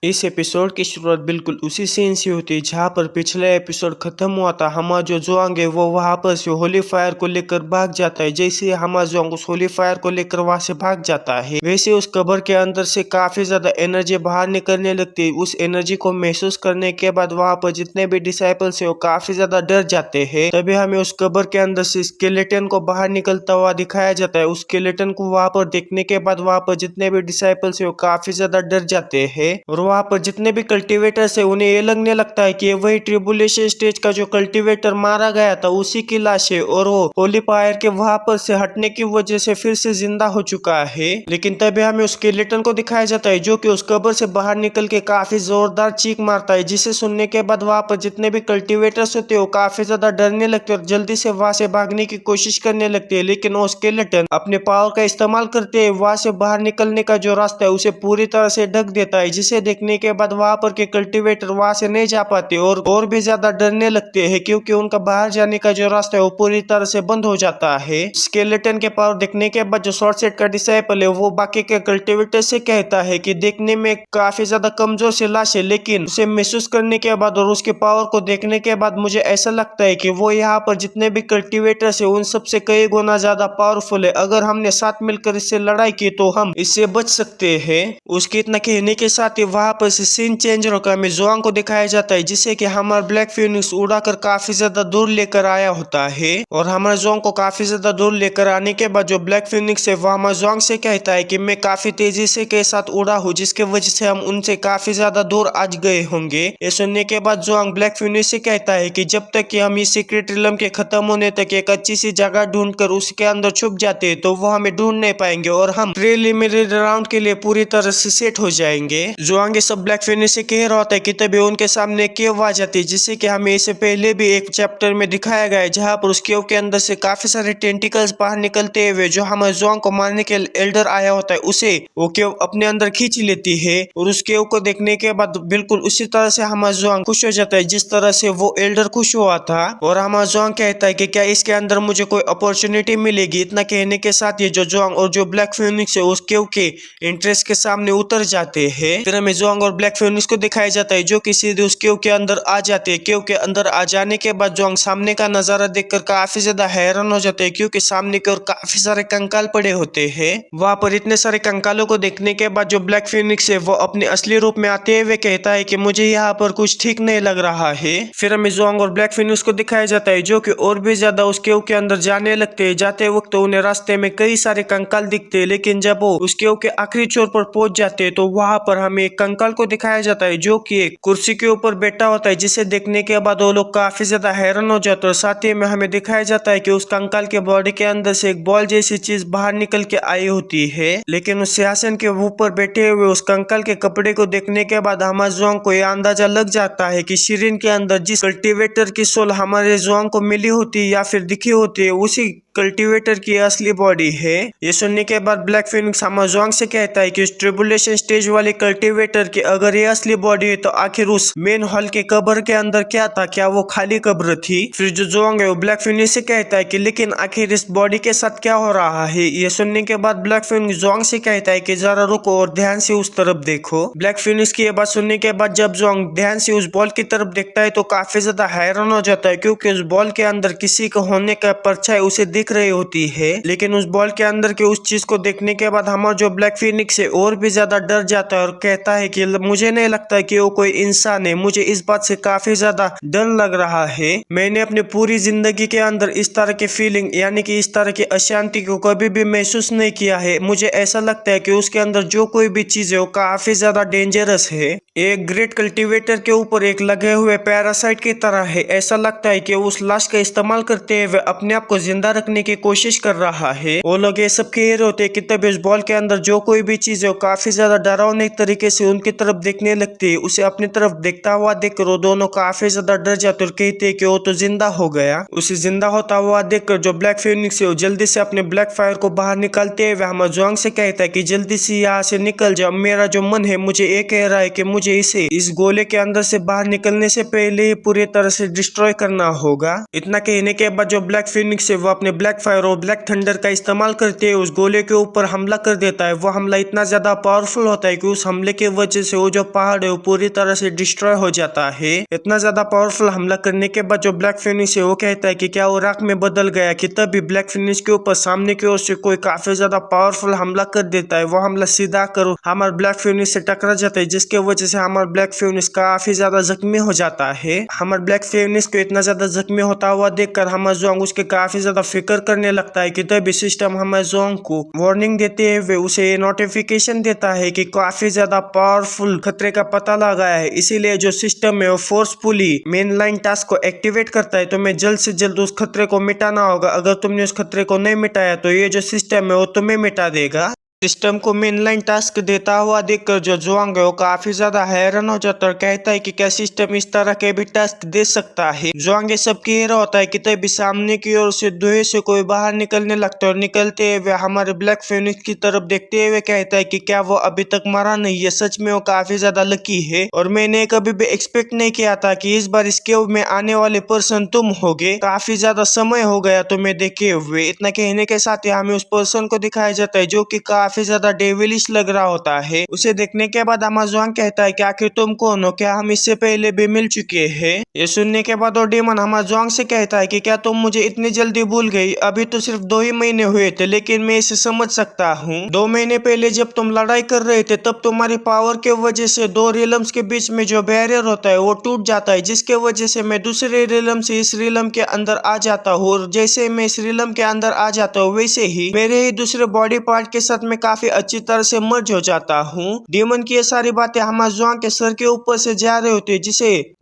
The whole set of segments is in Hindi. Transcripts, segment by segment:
इस एपिसोड की शुरुआत बिल्कुल उसी सीन से होती है जहाँ पर पिछला एपिसोड खत्म हुआ था। हमारा जो जुआंग है वो वहाँ पर से होली फायर को लेकर भाग जाता है। जैसे ही हमारा जुआंग उस होली फायर को लेकर वहाँ से भाग जाता है, वैसे उस कबर के अंदर से काफी ज्यादा एनर्जी बाहर निकलने लगती है। उस एनर्जी को महसूस करने के बाद वहाँ पर जितने भी डिसाइपल्स है वो काफी ज्यादा डर जाते हैं। तभी हमें उस कबर के अंदर से स्केलेटन को बाहर निकलता हुआ दिखाया जाता है। उस स्केलेटन को वहाँ पर देखने के बाद वहाँ पर जितने भी डिसाइपल्स है वो काफी ज्यादा डर जाते हैं और वहाँ पर जितने भी कल्टीवेटर्स है उन्हें ये लगने लगता है कि ये वही ट्रिबुलेशन स्टेज का जो कल्टीवेटर मारा गया था उसी की लाश है और वो होली फायर के वहां पर से हटने की वजह से फिर से जिंदा हो चुका है। लेकिन तभी हमें उस स्केलेटन को दिखाया जाता है जो कि उस कब्र से बाहर निकल के काफी जोरदार चीख मारता है, जिसे सुनने के बाद वहां पर जितने भी कल्टीवेटर्स होते हैं वो काफी ज्यादा डरने लगते हैं और जल्दी से वहां से भागने की कोशिश करने लगते हैं। लेकिन वो स्केलेटन अपने पावर का इस्तेमाल करते हुए वहां से बाहर निकलने का जो रास्ता है उसे पूरी तरह से ढक देता है, जिसे देखने के बाद वहां पर के कल्टीवेटर वहां से नहीं जा पाते और भी ज्यादा डरने लगते हैं क्योंकि उनका बाहर जाने का जो रास्ता है वो पूरी तरह से बंद हो जाता है। स्केलेटन के पावर देखने के बाद जो शॉर्ट सेट का डिसाइपल है वो बाकी के कल्टीवेटर से कहता है कि देखने में काफी ज्यादा कमजोर से लाश है, लेकिन उसे महसूस करने के बाद और उसके पावर को देखने के बाद मुझे ऐसा लगता है कि वो यहाँ पर जितने भी कल्टीवेटर्स है उन सबसे कई गुना ज्यादा पावरफुल है। अगर हमने साथ मिलकर इससे लड़ाई की तो हम इससे बच सकते हैं। उसके इतना कहने के साथ ही वहां पर सीन चेंज होकर हमें जुआंग को दिखाया जाता है, जिसे कि हमारा ब्लैक फिनिक्स उड़ाकर काफी ज्यादा दूर लेकर आया होता है और हमारे जुआंग को काफी ज्यादा दूर लेकर आने के बाद जो ब्लैक फिनिक्स है वो हमारे जुआंग से कहता है कि मैं काफी तेजी से के साथ उड़ा हूँ, जिसके वजह से हम उनसे काफी ज्यादा दूर आज गए होंगे। ये सुनने के बाद जुआंग ब्लैक फिनिक्स से कहता है कि जब तक कि हम इस सीक्रेट रिलम के खत्म होने तक एक अच्छी सी जगह ढूंढकर उसके अंदर छुप जाते हैं तो वो हमें ढूंढ नहीं पाएंगे और हम प्रीलिमिनरी राउंड के लिए पूरी तरह से सेट हो जाएंगे। जुआंग ये सब ब्लैक फिनिक्स से कह रहा होता है कि तभी उनके सामने केव आ जाती है, जिससे कि हमें इससे पहले भी एक चैप्टर में दिखाया गया है जहां पर उस केव के अंदर से काफी सारे टेंटिकल्स बाहर निकलते हुए जो हमारे जुआंग को मारने के एल्डर आया होता है उसे वो केव अपने अंदर खींच लेती है और उस केव को देखने के बाद बिल्कुल उसी तरह से हमारा जुआंग खुश हो जाता है जिस तरह से वो एल्डर खुश हुआ था और हमारा जुआंग कहता है कि क्या इसके अंदर मुझे कोई अपॉर्चुनिटी मिलेगी। इतना कहने के साथ ही जो जुआंग और जो ब्लैक फिनिक्स है उस केव के इंटरेस्ट के सामने उतर जाते हैं। फिर हमें जुआंग और ब्लैक फिनिक्स को दिखाया जाता है जो कि सीधे उस केव के अंदर आ जाते हैं। केव के अंदर आ जाने के बाद जुआंग सामने का नजारा देखकर काफी ज्यादा हैरान हो जाते हैं क्योंकि सामने की ओर काफी सारे कंकाल पड़े होते हैं। वहां पर इतने सारे कंकालों को देखने के बाद जो ब्लैक फिनिक्स है वो अपने असली रूप में आते हुए कहता है कि मुझे यहाँ पर कुछ ठीक नहीं लग रहा है। फिर हमें जुआंग और ब्लैक फिनिक्स को दिखाया जाता है जो कि और भी ज्यादा उस केव के अंदर जाने लगते हैं। जाते वक्त उन्हें रास्ते में कई सारे कंकाल दिखते हैं, लेकिन जब वो उस केव के आखिरी छोर पर पहुंच जाते हैं तो वहां पर हमें एक कंकाल को दिखाया जाता है जो कि एक कुर्सी के ऊपर बैठा होता है, जिसे देखने के बाद वो लोग काफी ज्यादा हैरान हो जाते हैं। और साथ ही में हमें दिखाया जाता है कि उस कंकाल के बॉडी के अंदर से एक बॉल जैसी चीज बाहर निकल के आई होती है, लेकिन उस सिंहासन के ऊपर बैठे हुए उस कंकाल के कपड़े को देखने के बाद हमारे जुआंग को यह अंदाजा लग जाता है कि शिरीन के अंदर जिस कल्टीवेटर की सोल हमारे जुआंग को मिली होती है या फिर दिखी होती है उसी कल्टीवेटर की असली बॉडी है। ये सुनने के बाद ब्लैक फिनिक्स हमारे जुआंग से कहता है कि उस ट्रिबुलेशन स्टेज वाले कल्टीवेटर की अगर ये असली बॉडी है तो आखिर उस मेन हॉल के कब्र के अंदर क्या था, क्या वो खाली कब्र थी। फिर जो जुआंग है वो ब्लैक फिनिक्स से कहता है कि लेकिन आखिर इस बॉडी के साथ क्या हो रहा है। ये सुनने के बाद ब्लैक फिनिक्स जुआंग से कहता है कि जरा रुको और ध्यान से उस तरफ देखो। ब्लैक फिनिक्स की ये बात सुनने के बाद जब जुआंग ध्यान से उस बॉल की तरफ देखता है तो काफी ज्यादा हैरान हो जाता है क्योंकि उस बॉल के अंदर किसी का होने का परछाई उसे दिख रही होती है। लेकिन उस बॉल के अंदर के उस चीज को देखने के बाद हमारा जो ब्लैक फिनिक्स है और भी ज्यादा डर जाता है और कहता है कि मुझे नहीं लगता कि वो कोई इंसान है, मुझे इस बात से काफी ज्यादा डर लग रहा है। मैंने अपनी पूरी जिंदगी के अंदर इस तरह की फीलिंग यानी कि इस तरह की अशांति को कभी भी महसूस नहीं किया है। मुझे ऐसा लगता है कि उसके अंदर जो कोई भी चीज है वो काफी ज्यादा डेंजरस है। एक ग्रेट कल्टीवेटर के ऊपर एक लगे हुए पैरासाइट की तरह है। ऐसा लगता है कि उस लाश का इस्तेमाल करते हुए अपने आप को जिंदा रखने की कोशिश कर रहा है। वो लोग ये सब कह रहे होते हैं कि तभी उस बॉल के अंदर जो कोई भी चीज है वो काफी ज्यादा डरावने तरीके से उनकी तरफ देखने लगती है। उसे अपनी तरफ देखता हुआ देखकर वो दोनों काफी ज्यादा डर जाते और कहते हैं कि वो तो जिंदा हो गया। उसे जिंदा होता हुआ देखकर जो ब्लैक फिनिक्स है वो जल्दी से अपने ब्लैक फायर को बाहर निकालते हुए हमारे जुआंग से कहता है कि जल्दी से यहाँ से निकल जाओ। मेरा जो मन है मुझे ये कह रहा है कि मुझे मुझे इसे इस गोले के अंदर से बाहर निकलने से पहले पूरी तरह से डिस्ट्रॉय करना होगा। इतना कहने के बाद जो ब्लैक फिनिक्स है वो अपने ब्लैक फायर और ब्लैक थंडर का इस्तेमाल करते हुए उस गोले के ऊपर हमला कर देता है। वो हमला इतना ज्यादा पावरफुल होता है कि उस हमले की वजह से वो जो पहाड़ है वो पूरी तरह से डिस्ट्रॉय हो जाता है। इतना ज्यादा पावरफुल हमला करने के बाद जो ब्लैक फिनिक्स है वो कहता है कि क्या वो राख में बदल गया, कि तभी ब्लैक फिनिक्स के ऊपर सामने की ओर से कोई काफी ज्यादा पावरफुल हमला कर देता है। वो हमला सीधा कर हमारे ब्लैक फिनिक्स से टकरा जाता है, जिसके वजह से हमारा ब्लैक फिनिक्स काफी ज्यादा जख्मी हो जाता है। हमारे ब्लैक फिनिक्स को इतना ज्यादा जख्मी होता हुआ देखकर हमारा जोंग उसके काफी ज्यादा फिक्र करने लगता है कि तभी सिस्टम हमारे जोंग को वार्निंग देते हुए उसे नोटिफिकेशन देता है कि काफी ज्यादा पावरफुल खतरे का पता लगाया है। इसीलिए जो सिस्टम है वो फोर्सफुली मेन लाइन टास्क को एक्टिवेट करता है। तुम्हें जल्द से जल्द उस खतरे को मिटाना होगा। अगर तुमने उस खतरे को नहीं मिटाया तो ये जो सिस्टम है वो तुम्हें मिटा देगा। सिस्टम को मेनलाइन टास्क देता हुआ देखकर जो जुआंग है वो काफी ज्यादा हैरान हो जाता है और कहता है कि क्या सिस्टम इस तरह के भी टास्क दे सकता है। जुआंग सब कह रहा होता है कि तभी सामने की ओर से धुएं से कोई बाहर निकलने लगता है और निकलते हुए हमारे ब्लैक फिनिक्स की तरफ देखते हुए कहता है कि क्या वो अभी तक मरा नहीं है। सच में वो काफी ज्यादा लकी है और मैंने कभी भी एक्सपेक्ट नहीं किया था कि इस बार इस केव में आने वाले पर्सन तुम होगे। काफी ज्यादा समय हो गया तुम्हें देखे हुए। इतना कहने के साथ ही हमें उस पर्सन को दिखाया जाता है जो कि काफी ज्यादा डेविलिश लग रहा होता है। उसे देखने के बाद अमेज़न कहता है कि आखिर तुम कौन हो, क्या हम इससे पहले भी मिल चुके हैं। ये सुनने के बाद वो डेमन अमेज़न से कहता है कि क्या तुम मुझे इतनी जल्दी भूल गई, अभी तो सिर्फ 2 ही महीने हुए थे, लेकिन मैं इसे समझ सकता हूँ। 2 महीने पहले जब तुम लड़ाई कर रहे थे तब तुम्हारी पावर के वजह से 2 रिलम्स के बीच में जो बैरियर होता है वो टूट जाता है, जिसके वजह से मैं दूसरे रिलम से इस रिलम के अंदर आ जाता हूँ और जैसे मैं इस रिलम के अंदर आ जाता हूँ वैसे ही मेरे ही दूसरे बॉडी पार्ट के साथ मैं काफी अच्छी तरह से मर्ज हो जाता हूँ। डीमन की ये सारी बातें अमेज़न के सर के ऊपर से जा रही होती है,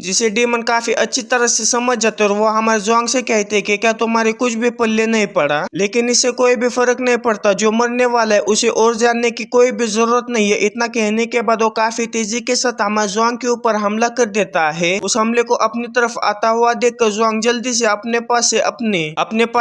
जिसे डीमन काफी अच्छी तरह से समझ जाते हैं और वो अमेज़न से कहते हैं कि क्या तुम्हारे कुछ भी पल्ले नहीं पड़ा, लेकिन इससे कोई भी फर्क नहीं पड़ता। जो मरने वाला है उसे और जानने की कोई भी जरूरत नहीं है। इतना कहने के बाद वो काफी तेजी के साथ अमेज़न के ऊपर हमला कर देता है। उस हमले को अपनी तरफ आता हुआ देखकर जोंग जल्दी से अपने पास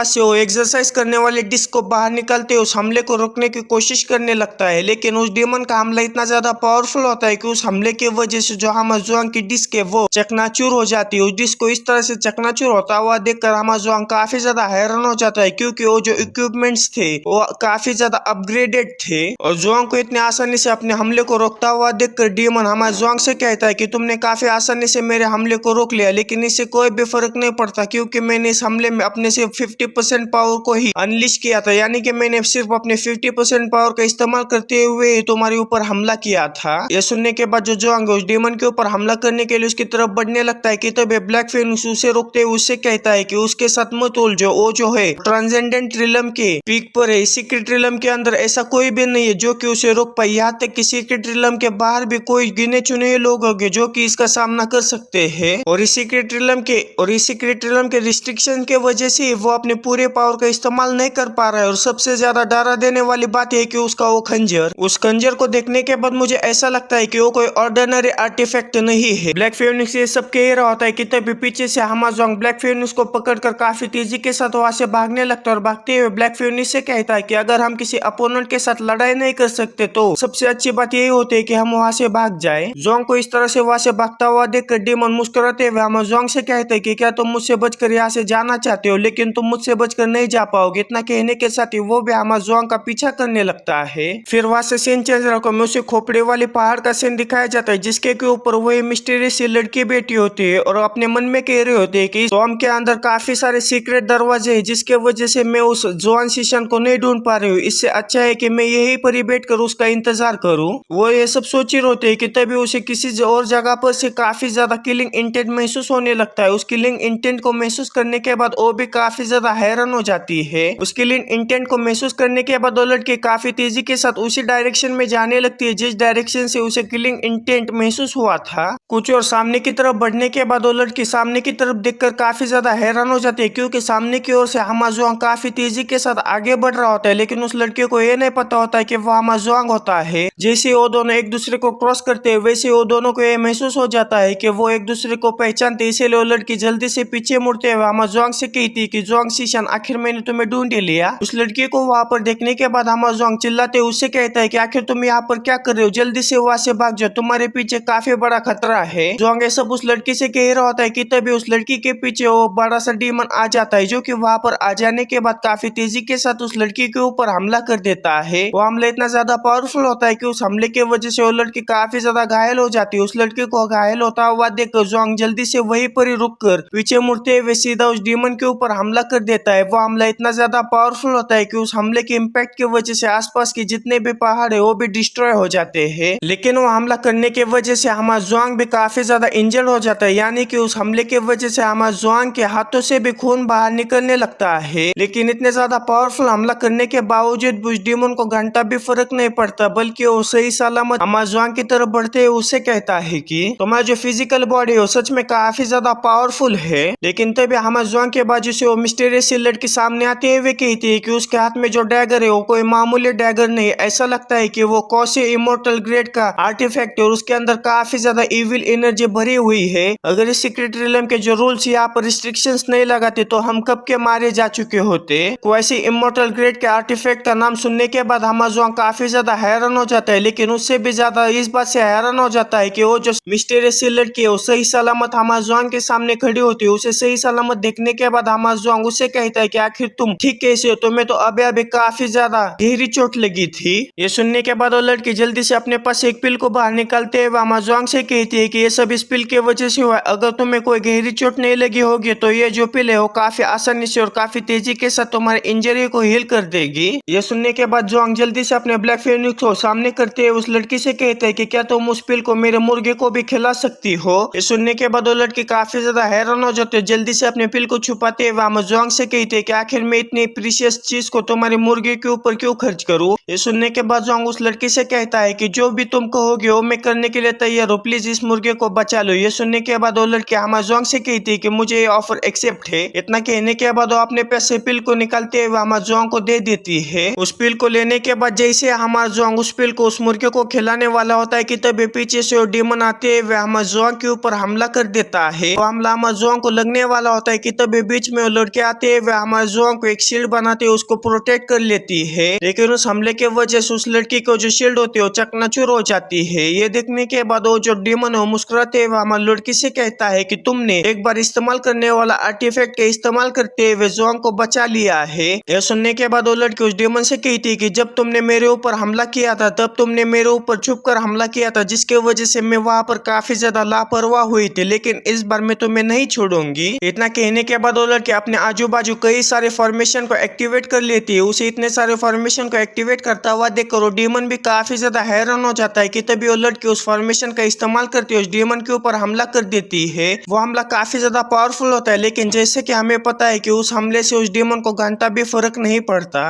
से वो एक्सरसाइज करने वाले डिस्क को बाहर निकालते उस हमले को रोकने की कोशिश करने लगता है, लेकिन उस डेमन का हमला इतना ज्यादा पावरफुल होता है कि उस हमले की वजह से जो अमेज़न की डिस्क है वो चकनाचूर हो जाती है। उस डिस्क को इस तरह से चकनाचूर होता हुआ देखकर अमेज़न काफी ज्यादा हैरान हो जाता है, क्योंकि वो जो इक्विपमेंट्स थे वो काफी ज्यादा अपग्रेडेड थे। और जोंग को इतने आसानी से अपने हमले को रोकता हुआ देखकर डेमन अमेज़न से कहता है कि तुमने काफी आसानी से मेरे हमले को रोक लिया, लेकिन इससे कोई भी फर्क नहीं पड़ता, क्योंकि मैंने इस हमले में अपने सिर्फ 50% पावर को ही अनलिश किया था, यानी कि मैंने सिर्फ अपने 50% पावर का इस्तेमाल करते हुए तुम्हारे ऊपर हमला किया था। यह सुनने के बाद जो जोंग उस डेमन के ऊपर हमला करने के लिए उसकी तरफ बढ़ने लगता है कि तभी ब्लैक फिनिक्स उसे रोकते हुए उससे कहता है कि उसके साथ मत उलझो। वो जो है ट्रांसेंडेंट रिलम के पीक पर है। सीक्रेट रिलम के अंदर ऐसा कोई भी नहीं है जो कि उसे रोक पाए। यहाँ तक कि सीक्रेट रिलम के बाहर भी कोई गिने चुने लोग होंगे जो कि इसका सामना कर सकते हैं। और इस सीक्रेट रिलम के रिस्ट्रिक्शन के वजह से वो अपने पूरे पावर का इस्तेमाल नहीं कर पा रहा है। और सबसे ज्यादा डरा देने वाली बात है कि उसका वो खंजर, उस खंजर को देखने के बाद मुझे ऐसा लगता है कि वो कोई ऑर्डिनरी आर्टिफैक्ट नहीं है। ब्लैक फिनिक्स ये सब कह रहा होता है कि तभी पीछे से अमेज़न ब्लैक फिनिक्स को पकड़कर काफी तेजी के साथ वहां से भागने लगता है और भागते हुए ब्लैक फिनिक्स से कहता है कि अगर हम किसी अपोनेंट के साथ लड़ाई नहीं कर सकते तो सबसे अच्छी बात यही होती है कि हम वहां से भाग जाए। जोंग को इस तरह से वहां से भागता हुआ देखकर डेमन मुस्कुराते हुए अमेज़न से कहते हैं कि क्या तुम मुझसे बचकर यहाँ से जाना चाहते हो, लेकिन तुम मुझसे बचकर नहीं जा पाओगे। इतना कहने के साथ ही वो भी अमेज़न का पीछा करने लगता है। फिर वहां से सीन चेंज रखो में उसे खोपड़े वाले पहाड़ का सीन दिखाया जाता है, जिसके के ऊपर वही मिस्टीरियस सी लड़की बैठी होती है और अपने मन में कह रहे होते हैं कि टॉम के अंदर काफी सारे सीक्रेट दरवाजे हैं, जिसके वजह से मैं उस जोन सीशन को नहीं ढूंढ पा रही हूँ। इससे अच्छा है कि मैं यहीं पर ही बैठ कर उसका इंतजार करूँ। वो ये सब सोच ही होते हैं कि तभी उसे किसी और जगह पर से काफी ज्यादा किलिंग इंटेंट महसूस होने लगता है। उस किलिंग इंटेंट को महसूस करने के बाद वो भी काफी ज्यादा हैरान हो जाती है। उस किलिंग इंटेंट को महसूस करने के बाद वो लड़की काफी तेजी के साथ उसी डायरेक्शन में जाने लगती है जिस डायरेक्शन से उसे किलिंग इंटेंट महसूस हुआ था। कुछ और सामने की तरफ बढ़ने के बाद वो लड़की सामने की तरफ देखकर काफी ज्यादा हैरान हो जाती है, क्योंकि सामने की ओर से हमाजोंग काफी तेजी के साथ आगे बढ़ रहा होता है, लेकिन उस लड़की को ये नहीं पता होता है कि वो हमाजोंग होता है। जैसे वो दोनों एक दूसरे को क्रॉस करते हैं, वैसे वो दोनों को ये महसूस हो जाता है कि वो एक दूसरे को पहचानते, इसीलिए वो लड़की जल्दी से पीछे मुड़ते हुए हमाजोंग से कहती कि जोंग सीशन, आखिर मैंने तुम्हें ढूंढ ही लिया। उस लड़की को वहां पर देखने के बाद हमाजोंग चिल्लाते उससे कहता है कि आखिर तुम यहाँ पर क्या कर रहे हो, जल्दी से वहां से भाग जाओ, तुम्हारे पीछे काफी बड़ा खतरा है। जोंग ये सब उस लड़की से कह रहा होता है कि तभी उस लड़की के पीछे वो बड़ा सा डीमन आ जाता है, जो कि वहां पर आ जाने के बाद काफी तेजी के साथ उस लड़की के ऊपर हमला कर देता है। वो हमला इतना ज्यादा पावरफुल होता है कि उस हमले की वजह से वो लड़की काफी ज्यादा घायल हो जाती है। उस लड़की को घायल होता हुआ देखकर जोंग जल्दी से वहीं पर ही रुककर पीछे मुड़ते हुए सीधा उस डीमन के ऊपर हमला कर देता है। वो हमला इतना ज्यादा पावरफुल होता है कि उस हमले के इम्पैक्ट की वजह से आसपास के जितने भी पहाड़ है वो भी डिस्ट्रॉय हो जाते हैं। लेकिन वो हमला करने की वजह से हमारा जोंग भी काफी ज्यादा इंजर्ड हो जाता है, यानी कि उस हमले की वजह से हमारा जोंग के हाथों से भी खून बाहर निकलने लगता है। लेकिन इतने ज्यादा पावरफुल हमला करने के बावजूद उस डीमन को घंटा भी फर्क नहीं पड़ता, बल्कि वो सही सलामत हमारा जोंग की तरफ बढ़ते हुए उससे कहता है कि तुम्हारा जो फिजिकल बॉडी है सच में काफी ज्यादा पावरफुल है। लेकिन तभी हमारा जोंग के बाजू से वो मिस्टीरियस सी लड़की सामने आते हुए कहती है कि उसके हाथ में जो डैगर है वो कोई मामूली डैगर नहीं, ऐसा लगता है कि वो कौसे इमोर्टल ग्रेड का आर्टिफैक्ट है और उसके अंदर काफी ज्यादा इविल एनर्जी भरी हुई है। अगर इस सीक्रेट रियलम के जो रूल्स यहाँ पर रिस्ट्रिक्शंस नहीं लगाते तो हम कब के मारे जा चुके होते। वैसे इमोर्टल ग्रेड के आर्टिफैक्ट का नाम सुनने के बाद हमारा जोंग काफी ज्यादा हैरान हो जाता है, लेकिन उससे भी ज्यादा इस बात से हैरान हो जाता है कि वो जो मिस्टीरियस सी लड़की है वो सही सलामत हमारा जोंग के सामने खड़ी होती है। उसे सही सलामत देखने के बाद हमारा जोंग उससे कहता है कि आखिर तुम ठीक कैसे हो, तुम्हें तो अभी अभी काफी ज्यादा गहरी चोट लगी थी। ये सुनने के बाद वो लड़की जल्दी से अपने पास एक पिल को बाहर निकालते हुए हमारा जोंग से कहती है कि ये सब इस पिल की वजह से हुआ, अगर तुम्हें कोई गहरी चोट नहीं लगी होगी तो ये जो पिल है वो काफी आसानी से और काफी तेजी के साथ तुम्हारे इंजरी को हील कर देगी। ये सुनने के बाद जोंग जल्दी से अपने ब्लैक फेनिक्स को सामने करते हुए उस लड़की से कहते हैं कि क्या तुम उस पिल को मेरे मुर्गे को भी खिला सकती हो। ये सुनने के बाद वो लड़की काफी ज्यादा हैरान हो जाती है, जल्दी से अपने पिल को छुपाते हुए हमारा जोंग से कहते हैं कि आखिर मैं इतनी प्रीशियस चीज को तुम्हारे मुर्गे के ऊपर क्यों खर्च करूं। ये सुनने के बाद जोंग उस लड़की से कहता है कि जो भी तुम कहोगे वो मैं करने के लिए तैयार हूँ, प्लीज इस मुर्गे को बचा लो। ये सुनने के बाद वो लड़की हमारा जोंग से कहती है कि मुझे ये ऑफर एक्सेप्ट है। इतना कहने के बाद वो अपने पैसे पिल को निकालते हुए हमारा जोंग को दे देती है। उस पिल को लेने के बाद जैसे हमारा जोंग उस पिल को उस मुर्गे को खिलाने वाला होता है कि तभी पीछे से वो डीमन आते हुए हमारा जोंग के ऊपर हमला कर देता है। वो हमला हमारा जोंग को लगने वाला होता है कि तभी बीच में वो लड़के आते हुए हमारे जोंग को एक शील्ड बनाते हुए उसको प्रोटेक्ट कर लेती है। लेकिन उस हमले के वजह से उस लड़की को जो शील्ड होती है वो चकनाचूर हो जाती है। ये देखने के बाद वो जो डीमन है वो मुस्कुराते हुए हमारी लड़की से कहता है कि तुमने एक बार इस्तेमाल करने वाला आर्टिफैक्ट के इस्तेमाल करते हुए जोंग को बचा लिया है। यह सुनने के बाद वो लड़की उस डीमन से कहती है कि जब तुमने मेरे ऊपर हमला किया था तब तुमने मेरे ऊपर छुपकर हमला किया था, जिसके वजह से मैं वहां पर काफी ज्यादा लापरवाह हुई थी, लेकिन इस बार मैं तुम्हें नहीं छोड़ूंगी। इतना कहने के बाद वो लड़की अपने आजू बाजू कई सारे फॉर्मेशन को एक्टिवेट कर लेती है। उसे इतने सारे फॉर्मेशन को एक्टिवेट करता हुआ देखकर वो डीमन भी काफी ज्यादा हैरान हो जाता है कि तभी वो लड़की उस फॉर्मेशन का इस्तेमाल करती है उस डीमन के ऊपर हमला कर देती है। वो हमला काफी ज्यादा पावरफुल होता है, लेकिन जैसे कि हमें पता है कि उस हमले से उस डीमन को घंटा भी फर्क नहीं पड़ता।